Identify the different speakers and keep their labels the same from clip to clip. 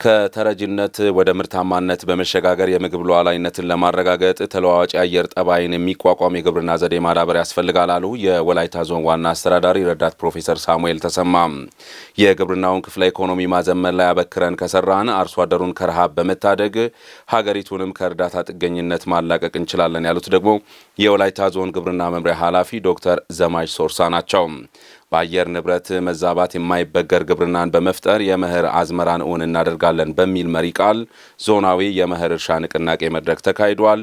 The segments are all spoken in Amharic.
Speaker 1: ከተረጅነት ወደ ምርታማነት በመሸጋገር የምግብ ሉዓላዊነትን ለማረጋገጥ ተለዋዋጭ የአየር ጠባይን የሚቋቋም የግብርና ዘዴ ማዳበር ያስፈልጋል አሉ የወላይታ ዞን ዋና አስተዳዳሪ ረዳት ፕሮፌሰር ሳሙኤል ተሰማ። የግብርናውን ክፍለ ኢኮኖሚ ማዘመን ላይ አበክረን ከሰራን አርሶ አደሩን ከረሃብ በመታደግ ሀገሪቱንም ከእርዳታ ጥገኝነት ማላቀቅ እንችላለን ያሉት ደግሞ የወላይታ ዞን ግብርና መምሪያ ኃላፊ ዶክተር ዘማች ሶርሳ ናቸው። በአየር ንብረት መዛባት የማይበገር ግብርናን በመፍጠር የመኸር አዝመራን እውን እናደርጋለን በሚል መሪ ቃል ዞናዊ የመኸር እርሻ ንቅናቄ መድረክ ተካሂዷል።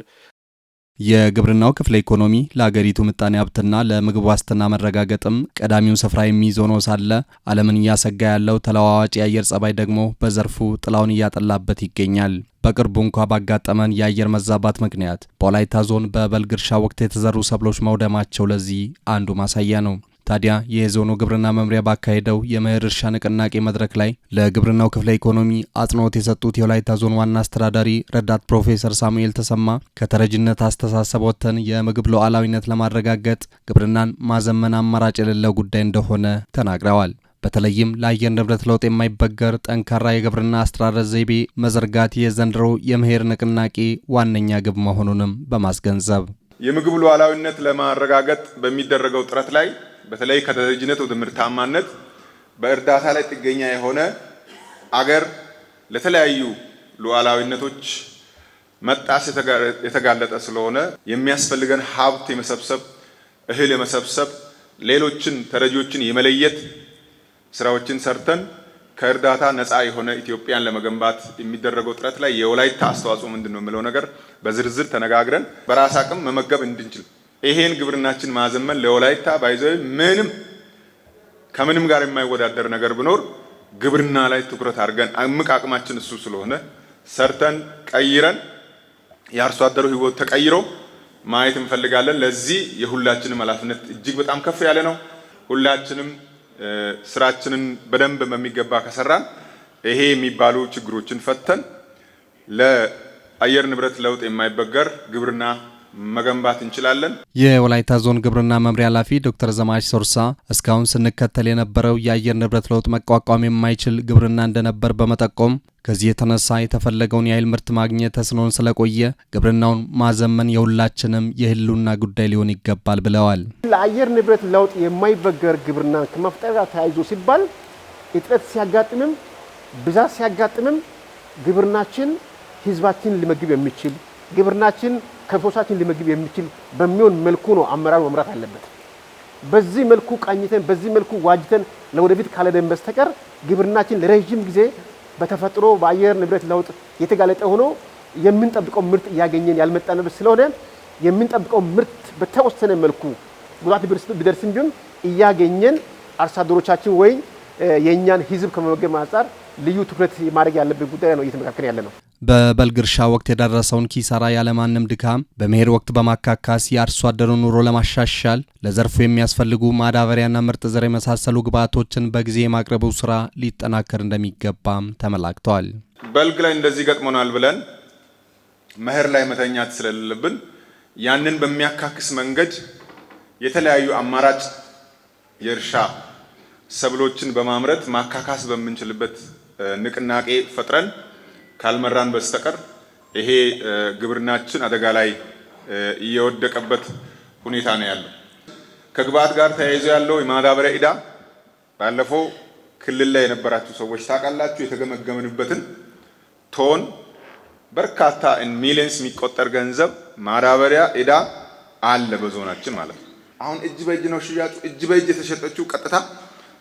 Speaker 2: የግብርናው ክፍለ ኢኮኖሚ ለሀገሪቱ ምጣኔ ሀብትና ለምግብ ዋስትና መረጋገጥም ቀዳሚውን ስፍራ የሚይዝ ሆኖ ሳለ ዓለምን እያሰጋ ያለው ተለዋዋጭ የአየር ጸባይ ደግሞ በዘርፉ ጥላውን እያጠላበት ይገኛል። በቅርቡ እንኳ ባጋጠመን የአየር መዛባት ምክንያት በወላይታ ዞን በበልግ እርሻ ወቅት የተዘሩ ሰብሎች መውደማቸው ለዚህ አንዱ ማሳያ ነው። ታዲያ የዞኑ ግብርና መምሪያ ባካሄደው የመኸር እርሻ ንቅናቄ መድረክ ላይ ለግብርናው ክፍለ ኢኮኖሚ አጽንኦት የሰጡት የወላይታ ዞን ዋና አስተዳዳሪ ረዳት ፕሮፌሰር ሳሙኤል ተሰማ ከተረጅነት አስተሳሰብ ወጥተን የምግብ ሉዓላዊነት ለማረጋገጥ ግብርናን ማዘመን አማራጭ የሌለው ጉዳይ እንደሆነ ተናግረዋል። በተለይም ለአየር ንብረት ለውጥ የማይበገር ጠንካራ የግብርና አስተራረስ ዘይቤ መዘርጋት የዘንድሮ የመኸር ንቅናቄ ዋነኛ ግብ መሆኑንም በማስገንዘብ
Speaker 3: የምግብ ሉዓላዊነት ለማረጋገጥ በሚደረገው ጥረት ላይ በተለይ ከተረጅነት ወደ ምርታማነት በእርዳታ ላይ ጥገኛ የሆነ አገር ለተለያዩ ሉዓላዊነቶች መጣስ የተጋለጠ ስለሆነ የሚያስፈልገን ሀብት የመሰብሰብ እህል የመሰብሰብ ሌሎችን ተረጂዎችን የመለየት ስራዎችን ሰርተን ከእርዳታ ነፃ የሆነ ኢትዮጵያን ለመገንባት የሚደረገው ጥረት ላይ የወላይታ አስተዋጽኦ ምንድነው የሚለው ነገር በዝርዝር ተነጋግረን በራስ አቅም መመገብ እንድንችል ይሄን ግብርናችን ማዘመን ለወላይታ ባይዘው ከምንም ጋር የማይወዳደር ነገር ቢኖር ግብርና ላይ ትኩረት አድርገን አምቅ አቅማችን እሱ ስለሆነ ሰርተን ቀይረን የአርሶ አደሩ ህይወት ተቀይሮ ማየት እንፈልጋለን። ለዚህ የሁላችንም ኃላፊነት እጅግ በጣም ከፍ ያለ ነው። ሁላችንም ስራችንን በደንብ በሚገባ ከሰራን ይሄ የሚባሉ ችግሮችን ፈተን ለአየር ንብረት ለውጥ የማይበገር ግብርና መገንባት እንችላለን።
Speaker 2: የወላይታ ዞን ግብርና መምሪያ ኃላፊ ዶክተር ዘማች ሶርሳ እስካሁን ስንከተል የነበረው የአየር ንብረት ለውጥ መቋቋም የማይችል ግብርና እንደነበር በመጠቆም ከዚህ የተነሳ የተፈለገውን የኃይል ምርት ማግኘት ተስኖን ስለቆየ ግብርናውን ማዘመን የሁላችንም የህልውና ጉዳይ ሊሆን ይገባል ብለዋል።
Speaker 4: ለአየር ንብረት ለውጥ የማይበገር ግብርና ከመፍጠር ጋር ተያይዞ ሲባል እጥረት ሲያጋጥምም ብዛት ሲያጋጥምም ግብርናችን ህዝባችን ሊመግብ የሚችል ግብርናችን ከብቶቻችን ሊመግብ የሚችል በሚሆን መልኩ ነው አመራሩ መምራት አለበት። በዚህ መልኩ ቃኝተን በዚህ መልኩ ዋጅተን ለወደፊት ካለደን በስተቀር ግብርናችን ለረጅም ጊዜ በተፈጥሮ በአየር ንብረት ለውጥ የተጋለጠ ሆኖ የምንጠብቀው ምርት እያገኘን ያልመጣንበት ስለሆነ የምንጠብቀው ምርት በተወሰነ መልኩ ጉዳት ቢደርስም ቢሆን እያገኘን አርሶ አደሮቻችን ወይ የኛን ህዝብ ከመመገብ አንፃር ልዩ ትኩረት ማድረግ ያለበት ጉዳይ ነው እየተመካከረ ያለ ነው።
Speaker 2: በበልግ እርሻ ወቅት የደረሰውን ኪሳራ ያለማንም ድካም በመኸር ወቅት በማካካስ የአርሶ አደሩን ኑሮ ለማሻሻል ለዘርፉ የሚያስፈልጉ ማዳበሪያና ምርጥ ዘር የመሳሰሉ ግብዓቶችን በጊዜ የማቅረቡ ስራ ሊጠናከር እንደሚገባም ተመላክቷል።
Speaker 3: በልግ ላይ እንደዚህ ገጥሞናል ብለን መኸር ላይ መተኛት ስለሌለብን ያንን በሚያካክስ መንገድ የተለያዩ አማራጭ የእርሻ ሰብሎችን በማምረት ማካካስ በምንችልበት ንቅናቄ ፈጥረን ካልመራን በስተቀር ይሄ ግብርናችን አደጋ ላይ እየወደቀበት ሁኔታ ነው ያለው። ከግብዓት ጋር ተያይዞ ያለው የማዳበሪያ ዕዳ ባለፈው ክልል ላይ የነበራችሁ ሰዎች ታውቃላችሁ። የተገመገምንበትን ቶን በርካታ ሚሊየንስ የሚቆጠር ገንዘብ ማዳበሪያ ዕዳ አለ በዞናችን ማለት ነው። አሁን እጅ በእጅ ነው ሽያጩ። እጅ በእጅ የተሸጠችው ቀጥታ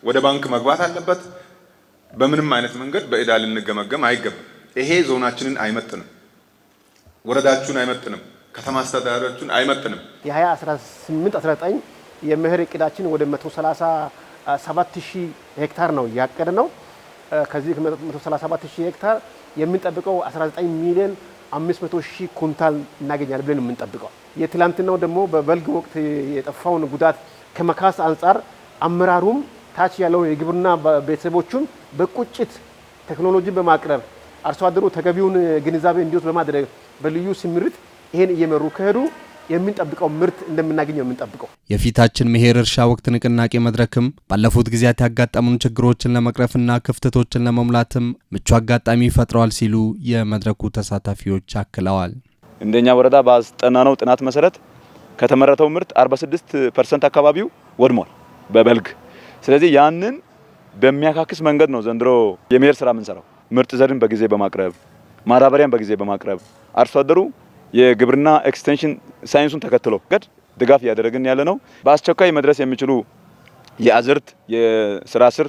Speaker 3: ወደ ባንክ መግባት አለበት። በምንም አይነት መንገድ በዕዳ ልንገመገም አይገባም። ይሄ ዞናችንን አይመጥንም፣ ወረዳችሁን አይመጥንም፣ ከተማ አስተዳደራችሁን አይመጥንም።
Speaker 4: የ2018-19 የመኸር እቅዳችን ወደ 137,000 ሄክታር ነው ያቀድነው። ከዚህ 137,000 ሄክታር የምንጠብቀው 19 ሚሊዮን 500,000 ኩንታል እናገኛለን ብለን የምንጠብቀው። የትላንትናው ደግሞ በበልግ ወቅት የጠፋውን ጉዳት ከመካስ አንጻር አመራሩም ታች ያለው የግብርና ቤተሰቦቹም በቁጭት ቴክኖሎጂን በማቅረብ አርሶ አደሩ ተገቢውን ግንዛቤ እንዲወስድ በማድረግ በልዩ ስምሪት ይሄን እየመሩ ከሄዱ የምንጠብቀው ምርት እንደምናገኝ የምንጠብቀው።
Speaker 2: የፊታችን መኸር እርሻ ወቅት ንቅናቄ መድረክም ባለፉት ጊዜያት ያጋጠሙን ችግሮችን ለመቅረፍና ክፍተቶችን ለመሙላትም ምቹ አጋጣሚ ፈጥረዋል ሲሉ የመድረኩ ተሳታፊዎች አክለዋል።
Speaker 5: እንደኛ ወረዳ ባስጠናነው ጥናት መሰረት ከተመረተው ምርት 46% አካባቢው ወድሟል በበልግ። ስለዚህ ያንን በሚያካክስ መንገድ ነው ዘንድሮ የመኸር ስራ የምንሰራው። ምርጥ ዘርን በጊዜ በማቅረብ ማዳበሪያን በጊዜ በማቅረብ አርሶ አደሩ የግብርና ኤክስቴንሽን ሳይንሱን ተከትሎ ድጋፍ ያደረግን ያለ ነው። በአስቸኳይ መድረስ የሚችሉ የአዝርት የስራ ስር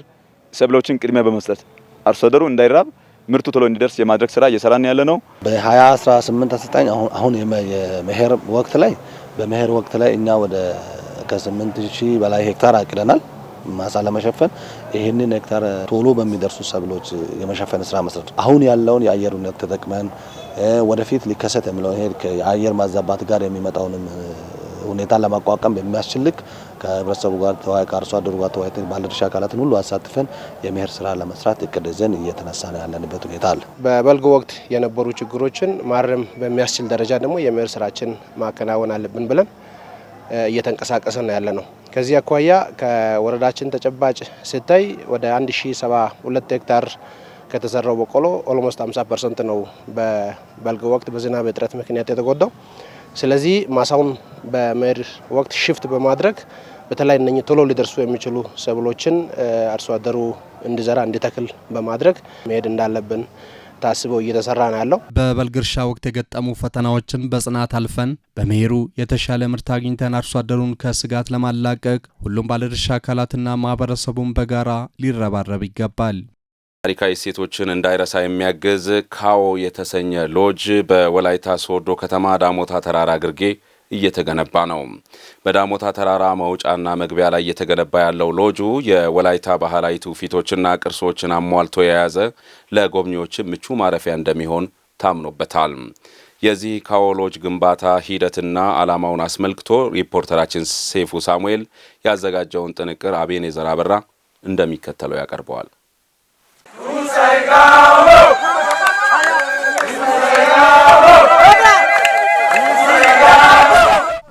Speaker 5: ሰብሎችን ቅድሚያ በመስጠት አርሶ አደሩ እንዳይራብ ምርቱ ቶሎ እንዲደርስ የማድረግ ስራ እየሰራን ያለ ነው።
Speaker 6: በ2018 19 አሁን የመኸር ወቅት ላይ በመኸር ወቅት ላይ እኛ ወደ ከ8000 በላይ ሄክታር አቅደናል ማሳ ለመሸፈን። ይህንን ሄክታር ቶሎ በሚደርሱ ሰብሎች የመሸፈን ስራ መስራት አሁን ያለውን የአየር ሁኔታ ተጠቅመን ወደፊት ሊከሰት የሚለው የአየር ማዛባት ጋር የሚመጣውንም ሁኔታ ለማቋቋም በሚያስችል ልክ ከህብረተሰቡ ጋር ከአርሶ አደሩ ጋር ተወያይተን ባለድርሻ አካላትን ሁሉ አሳትፈን የመኸር ስራ ለመስራት እቅድ ይዘን እየተነሳን ያለንበት ሁኔታ አለ።
Speaker 7: በበልግ ወቅት የነበሩ ችግሮችን ማረም በሚያስችል ደረጃ ደግሞ የመኸር ስራችን ማከናወን አለብን ብለን እየተንቀሳቀሰን ያለ ነው። ከዚህ አኳያ ከወረዳችን ተጨባጭ ሲታይ ወደ 1072 ሄክታር ከተዘራው በቆሎ ኦልሞስት 50% ነው በበልግ ወቅት በዝናብ እጥረት ምክንያት የተጎዳው። ስለዚህ ማሳውን በመኸር ወቅት ሽፍት በማድረግ በተለይ እነኚህ ቶሎ ሊደርሱ የሚችሉ ሰብሎችን አርሶ አደሩ እንዲዘራ እንዲተክል በማድረግ መሄድ እንዳለብን ታስቦ እየተሰራ ነው ያለው።
Speaker 2: በበልግ እርሻ ወቅት የገጠሙ ፈተናዎችን በጽናት አልፈን በመኸሩ የተሻለ ምርት አግኝተን አርሶ አደሩን ከስጋት ለማላቀቅ ሁሉም ባለድርሻ አካላትና ማህበረሰቡን በጋራ ሊረባረብ ይገባል።
Speaker 1: ታሪካዊ እሴቶችን እንዳይረሳ የሚያግዝ ካዎ የተሰኘ ሎጅ በወላይታ ሶዶ ከተማ ዳሞታ ተራራ ግርጌ እየተገነባ ነው። በዳሞታ ተራራ መውጫና መግቢያ ላይ እየተገነባ ያለው ሎጁ የወላይታ ባህላዊ ትውፊቶችና ቅርሶችን አሟልቶ የያዘ ለጎብኚዎች ምቹ ማረፊያ እንደሚሆን ታምኖበታል። የዚህ ካዎ ሎጅ ግንባታ ሂደትና ዓላማውን አስመልክቶ ሪፖርተራችን ሴፉ ሳሙኤል ያዘጋጀውን ጥንቅር አቤኔዘር አበራ እንደሚከተለው ያቀርበዋል።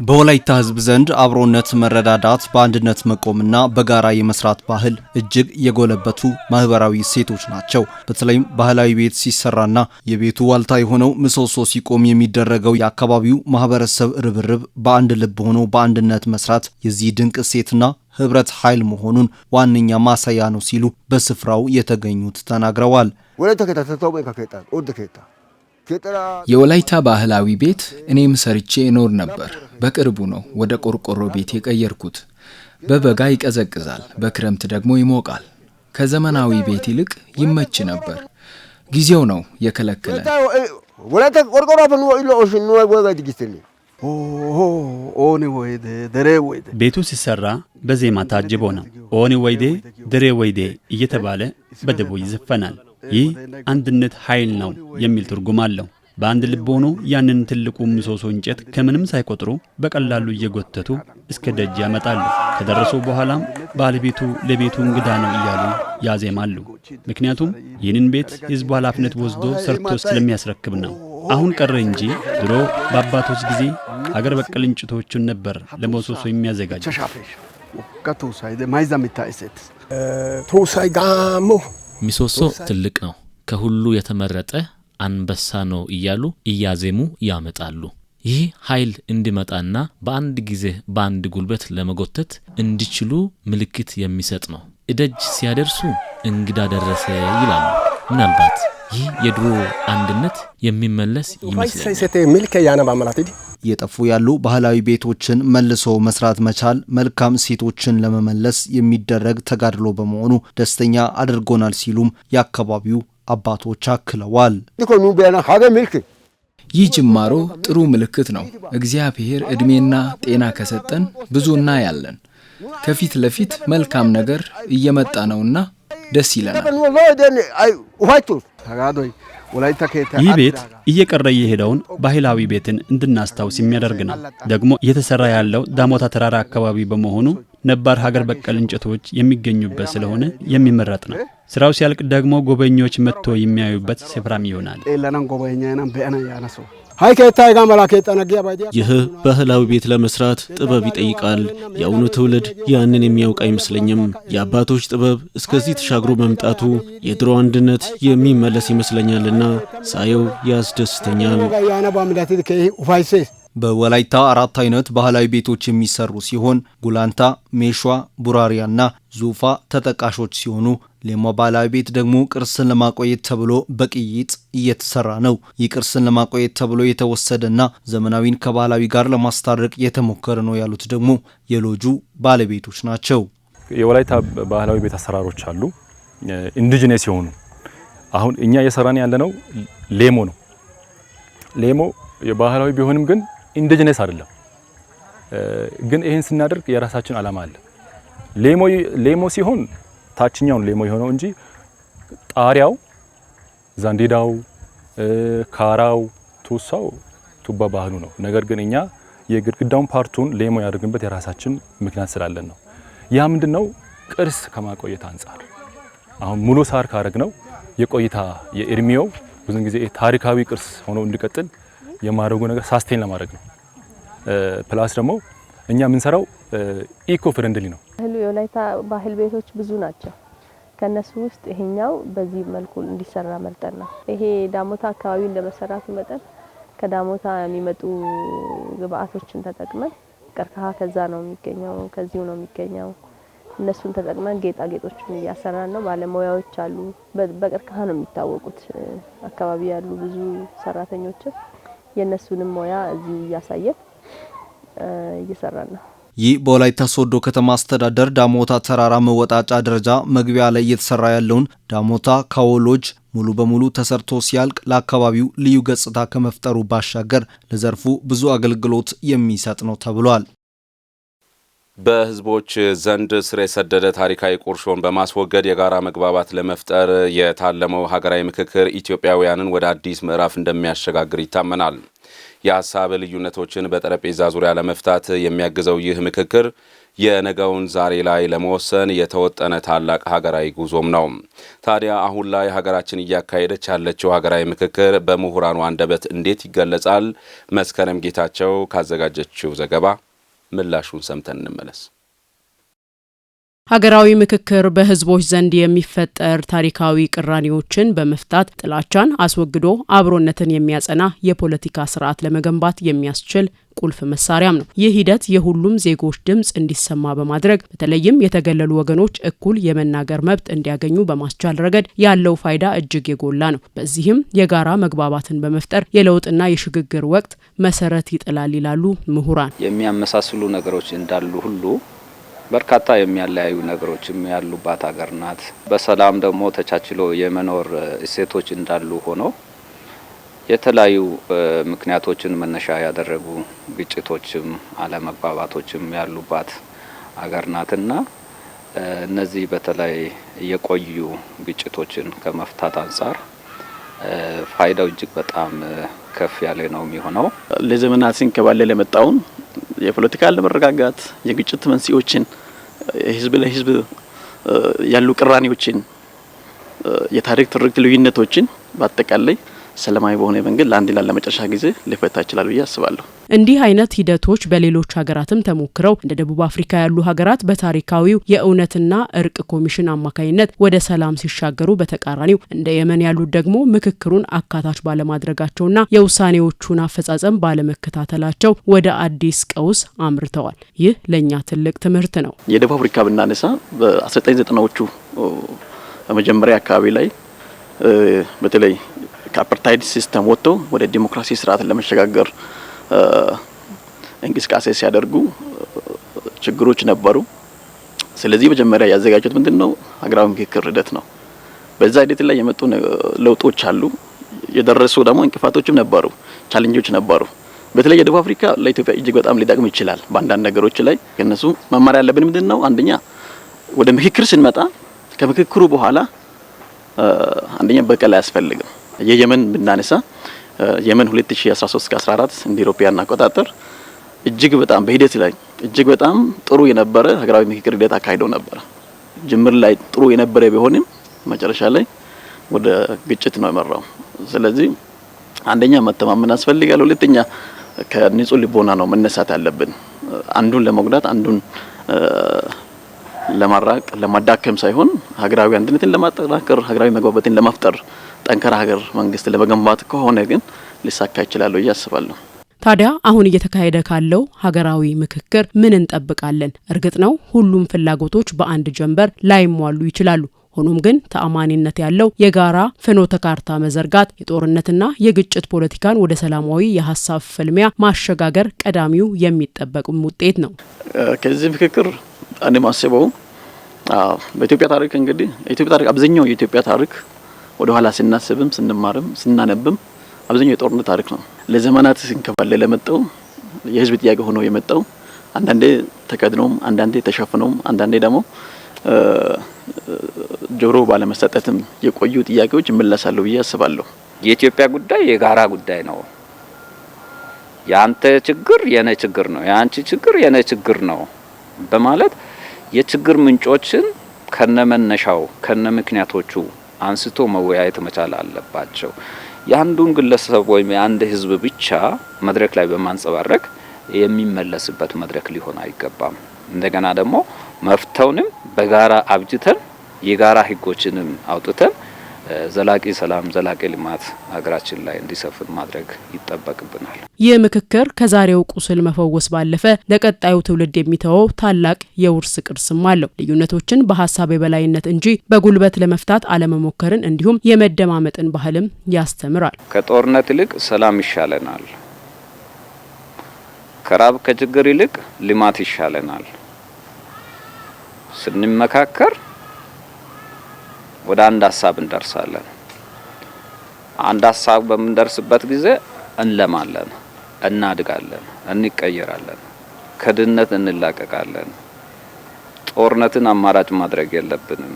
Speaker 8: በወላይታ ሕዝብ ዘንድ አብሮነት፣ መረዳዳት፣ በአንድነት መቆምና በጋራ የመስራት ባህል እጅግ የጎለበቱ ማህበራዊ እሴቶች ናቸው። በተለይም ባህላዊ ቤት ሲሰራና የቤቱ ዋልታ የሆነው ምሰሶ ሲቆም የሚደረገው የአካባቢው ማህበረሰብ ርብርብ በአንድ ልብ ሆኖ በአንድነት መስራት የዚህ ድንቅ እሴትና ህብረት ኃይል መሆኑን ዋነኛ ማሳያ ነው ሲሉ በስፍራው የተገኙት ተናግረዋል።
Speaker 9: የወላይታ ባህላዊ ቤት እኔም ሰርቼ እኖር ነበር። በቅርቡ ነው ወደ ቆርቆሮ ቤት የቀየርኩት። በበጋ ይቀዘቅዛል፣ በክረምት ደግሞ ይሞቃል። ከዘመናዊ ቤት ይልቅ ይመች ነበር። ጊዜው ነው የከለከለን።
Speaker 10: ቤቱ ሲሰራ በዜማ ታጅቦ ነው። ኦኒ ወይዴ ደሬ ወይዴ እየተባለ በደቦ ይዘፈናል። ይህ አንድነት ኃይል ነው የሚል ትርጉም አለው። በአንድ ልብ ሆኖ ያንን ትልቁ ምሰሶ እንጨት ከምንም ሳይቆጥሩ በቀላሉ እየጎተቱ እስከ ደጅ ያመጣሉ። ከደረሱ በኋላም ባለቤቱ ለቤቱ እንግዳ ነው እያሉ ያዜማሉ። ምክንያቱም ይህንን ቤት ህዝቡ ኃላፊነት ወስዶ ሰርቶ ስለሚያስረክብ ነው። አሁን ቀረ እንጂ ድሮ በአባቶች ጊዜ ሀገር በቀል እንጨቶችን ነበር ለምሰሶ የሚያዘጋጁ።
Speaker 11: ምሰሶ ትልቅ ነው፣ ከሁሉ የተመረጠ አንበሳ ነው እያሉ እያዜሙ ያመጣሉ። ይህ ኃይል እንዲመጣና በአንድ ጊዜ በአንድ ጉልበት ለመጎተት እንዲችሉ ምልክት የሚሰጥ ነው። እደጅ ሲያደርሱ እንግዳ ደረሰ ይላሉ። ምናልባት ይህ የድሮ አንድነት የሚመለስ ይመስላል።
Speaker 8: እየጠፉ ያሉ ባህላዊ ቤቶችን መልሶ መስራት መቻል መልካም እሴቶችን ለመመለስ የሚደረግ ተጋድሎ በመሆኑ ደስተኛ አድርጎናል ሲሉም የአካባቢው አባቶች አክለዋል።
Speaker 9: ይህ ጅማሮ ጥሩ ምልክት ነው። እግዚአብሔር እድሜና ጤና ከሰጠን ብዙ እናያለን። ከፊት ለፊት መልካም ነገር እየመጣ ነውና ደስ ይለናል።
Speaker 10: ይህ ቤት እየቀረ የሄደውን ባህላዊ ቤትን እንድናስታውስ የሚያደርግ ነው። ደግሞ እየተሰራ ያለው ዳሞታ ተራራ አካባቢ በመሆኑ ነባር ሀገር በቀል እንጨቶች የሚገኙበት ስለሆነ የሚመረጥ ነው። ስራው ሲያልቅ ደግሞ ጎበኞች መጥቶ የሚያዩበት ስፍራም ይሆናል።
Speaker 12: ይህ ባህላዊ ቤት ለመስራት ጥበብ ይጠይቃል። የአሁኑ ትውልድ ያንን የሚያውቅ አይመስለኝም። የአባቶች ጥበብ እስከዚህ ተሻግሮ መምጣቱ የድሮ አንድነት የሚመለስ ይመስለኛልና ሳየው ያስደስተኛል።
Speaker 8: በወላይታ 4 አይነት ባህላዊ ቤቶች የሚሰሩ ሲሆን ጉላንታ፣ ሜሿ፣ ቡራሪያና ዙፋ ተጠቃሾች ሲሆኑ ሌማ ባህላዊ ቤት ደግሞ ቅርስን ለማቆየት ተብሎ በቅይጥ እየተሰራ ነው። ይህ ቅርስን ለማቆየት ተብሎ የተወሰደና ዘመናዊን ከባህላዊ ጋር ለማስታረቅ የተሞከረ ነው ያሉት ደግሞ የሎጁ ባለቤቶች ናቸው።
Speaker 13: የወላይታ ባህላዊ ቤት አሰራሮች አሉ ኢንዲጂነስ የሆኑ። አሁን እኛ እየሰራን ያለነው ሌሞ ነው። ሌሞ የባህላዊ ቢሆንም ግን ኢንዲጂነስ አይደለም። ግን ይሄን ስናደርግ የራሳችን አላማ አለ። ሌሞ ሲሆን ታችኛውን ሌሞ የሆነው እንጂ ጣሪያው፣ ዛንዲዳው፣ ካራው፣ ቱሳው ቱባ ባህሉ ነው። ነገር ግን እኛ የግድግዳውን ፓርቱን ሌሞ ያደርግንበት የራሳችን ምክንያት ስላለን ነው። ያ ምንድነው ቅርስ ከማቆየት አንፃር አሁን ሙሉ ሳር ካረግነው የቆይታ የእድሜው ብዙን ጊዜ ታሪካዊ ቅርስ ሆኖ እንዲቀጥል የማድረጉ ነገር ሳስቴን ለማድረግ ነው። ፕላስ ደግሞ እኛ የምንሰራው ኢኮ ፍሬንድሊ ነው።
Speaker 14: የወላይታ ባህል ቤቶች ብዙ ናቸው። ከነሱ ውስጥ ይሄኛው በዚህ መልኩ እንዲሰራ መርጠን ነው። ይሄ ዳሞታ አካባቢ እንደመሰራቱ መጠን ከዳሞታ የሚመጡ ግብአቶችን ተጠቅመን ቀርከሃ ከዛ ነው የሚገኘው፣ ከዚሁ ነው የሚገኘው። እነሱን ተጠቅመን ጌጣጌጦችን እያሰራን ነው። ባለሙያዎች አሉ። በቀርከሃ ነው የሚታወቁት አካባቢ ያሉ ብዙ ሰራተኞች የነሱንም ሞያ እዚህ እያሳየን እየሰራን ነው።
Speaker 8: ይህ በወላይታ ሶዶ ከተማ አስተዳደር ዳሞታ ተራራ መወጣጫ ደረጃ መግቢያ ላይ እየተሰራ ያለውን ዳሞታ ካዎሎጅ ሙሉ በሙሉ ተሰርቶ ሲያልቅ ለአካባቢው ልዩ ገጽታ ከመፍጠሩ ባሻገር ለዘርፉ ብዙ አገልግሎት የሚሰጥ ነው ተብሏል።
Speaker 1: በህዝቦች ዘንድ ስር የሰደደ ታሪካዊ ቁርሾን በማስወገድ የጋራ መግባባት ለመፍጠር የታለመው ሀገራዊ ምክክር ኢትዮጵያውያንን ወደ አዲስ ምዕራፍ እንደሚያሸጋግር ይታመናል። የሀሳብ ልዩነቶችን በጠረጴዛ ዙሪያ ለመፍታት የሚያግዘው ይህ ምክክር የነገውን ዛሬ ላይ ለመወሰን የተወጠነ ታላቅ ሀገራዊ ጉዞም ነው። ታዲያ አሁን ላይ ሀገራችን እያካሄደች ያለችው ሀገራዊ ምክክር በምሁራኑ አንደበት እንዴት ይገለጻል? መስከረም ጌታቸው ካዘጋጀችው ዘገባ ምላሹን ሰምተን እንመለስ።
Speaker 15: ሀገራዊ ምክክር በህዝቦች ዘንድ የሚፈጠር ታሪካዊ ቅራኔዎችን በመፍታት ጥላቻን አስወግዶ አብሮነትን የሚያጸና የፖለቲካ ስርዓት ለመገንባት የሚያስችል ቁልፍ መሳሪያም ነው። ይህ ሂደት የሁሉም ዜጎች ድምጽ እንዲሰማ በማድረግ በተለይም የተገለሉ ወገኖች እኩል የመናገር መብት እንዲያገኙ በማስቻል ረገድ ያለው ፋይዳ እጅግ የጎላ ነው። በዚህም የጋራ መግባባትን በመፍጠር የለውጥና የሽግግር ወቅት መሰረት ይጥላል ይላሉ ምሁራን።
Speaker 16: የሚያመሳስሉ ነገሮች እንዳሉ ሁሉ በርካታ የሚያለያዩ ነገሮችም ያሉባት ሀገር ናት። በሰላም ደግሞ ተቻችሎ የመኖር እሴቶች እንዳሉ ሆኖ የተለያዩ ምክንያቶችን መነሻ ያደረጉ ግጭቶችም አለመግባባቶችም ያሉባት ሀገር ናትና እነዚህ በተለይ የቆዩ ግጭቶችን ከመፍታት አንጻር ፋይዳው እጅግ በጣም ከፍ ያለ ነው የሚሆነው።
Speaker 17: ለዘመናት ሲንከባለል የመጣውን የፖለቲካ አለመረጋጋት፣ የግጭት መንስኤዎችን፣ ህዝብ ለህዝብ ያሉ ቅራኔዎችን፣ የታሪክ ትርክት ልዩነቶችን በአጠቃላይ ሰላማዊ በሆነ መንገድ ለአንድና ለመጨረሻ ጊዜ ሊፈታ ይችላል ብዬ አስባለሁ።
Speaker 15: እንዲህ አይነት ሂደቶች በሌሎች ሀገራትም ተሞክረው እንደ ደቡብ አፍሪካ ያሉ ሀገራት በታሪካዊው የእውነትና እርቅ ኮሚሽን አማካኝነት ወደ ሰላም ሲሻገሩ፣ በተቃራኒው እንደ የመን ያሉት ደግሞ ምክክሩን አካታች ባለማድረጋቸውና የውሳኔዎቹን አፈጻጸም ባለመከታተላቸው ወደ አዲስ ቀውስ አምርተዋል። ይህ ለእኛ ትልቅ ትምህርት ነው።
Speaker 17: የደቡብ አፍሪካ ብናነሳ በ1990ዎቹ መጀመሪያ አካባቢ ላይ በተለይ ከአፓርታይድ ሲስተም ወጥቶ ወደ ዲሞክራሲ ስርዓት ለመሸጋገር እንቅስቃሴ ሲያደርጉ ችግሮች ነበሩ። ስለዚህ መጀመሪያ ያዘጋጁት ምንድነው? ሀገራዊ ምክክር ሂደት ነው። በዛ ሂደት ላይ የመጡ ለውጦች አሉ። የደረሱ ደግሞ እንቅፋቶችም ነበሩ፣ ቻሌንጆች ነበሩ። በተለይ የደቡብ አፍሪካ ለኢትዮጵያ እጅግ በጣም ሊጠቅም ይችላል። በአንዳንድ ነገሮች ላይ ከነሱ መማር ያለብን ምንድነው? አንደኛ ወደ ምክክር ስንመጣ ከምክክሩ በኋላ አንደኛ በቀል አያስፈልግም። የየመን ብናነሳ የመን 2013-14 እንደ ኢሮፒያን አቆጣጠር እጅግ በጣም በሂደት ላይ እጅግ በጣም ጥሩ የነበረ ሀገራዊ ምክክር ሂደት አካሂደው ነበር። ጅምር ላይ ጥሩ የነበረ ቢሆንም መጨረሻ ላይ ወደ ግጭት ነው የመራው። ስለዚህ አንደኛ መተማመን ያስፈልጋል። ሁለተኛ ከንጹህ ልቦና ነው መነሳት ያለብን። አንዱን ለመጉዳት አንዱን ለማራቅ ለማዳከም ሳይሆን ሀገራዊ አንድነትን ለማጠናከር ሀገራዊ መግባባትን ለመፍጠር ጠንካራ ሀገር መንግስት ለመገንባት ከሆነ ግን ሊሳካ ይችላል ብዬ አስባለሁ።
Speaker 15: ታዲያ አሁን እየተካሄደ ካለው ሀገራዊ ምክክር ምን እንጠብቃለን? እርግጥ ነው ሁሉም ፍላጎቶች በአንድ ጀንበር ላይሟሉ ይችላሉ። ሆኖም ግን ተአማኒነት ያለው የጋራ ፍኖተ ካርታ መዘርጋት የጦርነትና የግጭት ፖለቲካን ወደ ሰላማዊ የሀሳብ ፍልሚያ ማሸጋገር ቀዳሚው የሚጠበቅም ውጤት ነው።
Speaker 17: ከዚህ ምክክር እኔ ማስበው በኢትዮጵያ ታሪክ እንግዲህ የኢትዮጵያ ታሪክ አብዛኛው የኢትዮጵያ ታሪክ ወደ ኋላ ስናስብም ስንማርም ስናነብም አብዛኛው የጦርነት ታሪክ ነው። ለዘመናት ሲንከባለል የመጣው የህዝብ ጥያቄ ሆኖ የመጣው አንዳንዴ ተከድኖም አንዳንዴ ተሸፍኖም አንዳንዴ ደግሞ ጆሮ ባለመሰጠትም የቆዩ ጥያቄዎች ይመለሳሉ ብዬ አስባለሁ።
Speaker 16: የኢትዮጵያ ጉዳይ የጋራ ጉዳይ ነው። ያንተ ችግር የኔ ችግር ነው፣ ያንቺ ችግር የኔ ችግር ነው በማለት የችግር ምንጮችን ከነመነሻው ከነምክንያቶቹ አንስቶ መወያየት መቻል አለባቸው። የአንዱን ግለሰብ ወይም የአንድ ህዝብ ብቻ መድረክ ላይ በማንጸባረቅ የሚመለስበት መድረክ ሊሆን አይገባም። እንደገና ደግሞ መፍተውንም በጋራ አብጅተን የጋራ ህጎችንም አውጥተን ዘላቂ ሰላም ዘላቂ ልማት ሀገራችን ላይ እንዲሰፍን ማድረግ ይጠበቅብናል። ይህ ምክክር ከዛሬው ቁስል መፈወስ ባለፈ ለቀጣዩ ትውልድ የሚተወው ታላቅ የውርስ ቅርስም አለው። ልዩነቶችን በሀሳብ የበላይነት እንጂ በጉልበት ለመፍታት አለመሞከርን እንዲሁም የመደማመጥን ባህልም ያስተምራል። ከጦርነት ይልቅ ሰላም ይሻለናል። ከራብ ከችግር ይልቅ ልማት ይሻለናል። ስንመካከር ወደ አንድ ሀሳብ እንደርሳለን። አንድ ሀሳብ በምንደርስበት ጊዜ እንለማለን፣ እናድጋለን፣ እንቀየራለን፣ ከድህነት እንላቀቃለን። ጦርነትን አማራጭ ማድረግ የለብንም።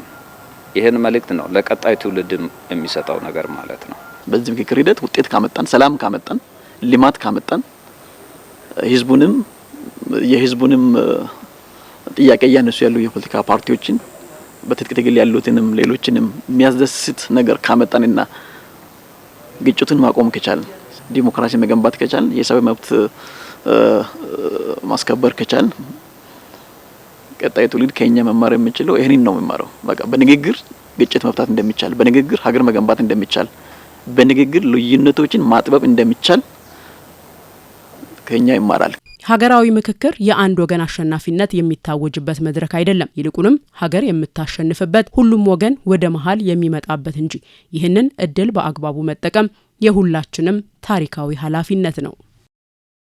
Speaker 16: ይህን መልእክት ነው ለቀጣይ ትውልድም የሚሰጠው ነገር ማለት ነው።
Speaker 17: በዚህ ምክክር ሂደት ውጤት ካመጣን፣ ሰላም ካመጣን፣ ልማት ካመጣን የህዝቡንም ጥያቄ እያነሱ ያሉ የፖለቲካ ፓርቲዎችን በትጥቅ ትግል ያሉትንም ሌሎችንም የሚያስደስት ነገር ካመጣንና ግጭቱን ማቆም ከቻልን ዲሞክራሲ መገንባት ከቻልን የሰው መብት ማስከበር ከቻልን ቀጣይ ትውልድ ከኛ መማር የሚችለው ይሄንን ነው የሚማረው። በቃ በንግግር ግጭት መፍታት እንደሚቻል፣ በንግግር ሀገር መገንባት እንደሚቻል፣ በንግግር ልዩነቶችን ማጥበብ እንደሚቻል ከኛ ይማራል። ሀገራዊ ምክክር የአንድ ወገን አሸናፊነት የሚታወጅበት መድረክ አይደለም። ይልቁንም ሀገር የምታሸንፍበት ሁሉም ወገን ወደ መሀል የሚመጣበት እንጂ። ይህንን እድል በአግባቡ መጠቀም የሁላችንም ታሪካዊ ኃላፊነት ነው።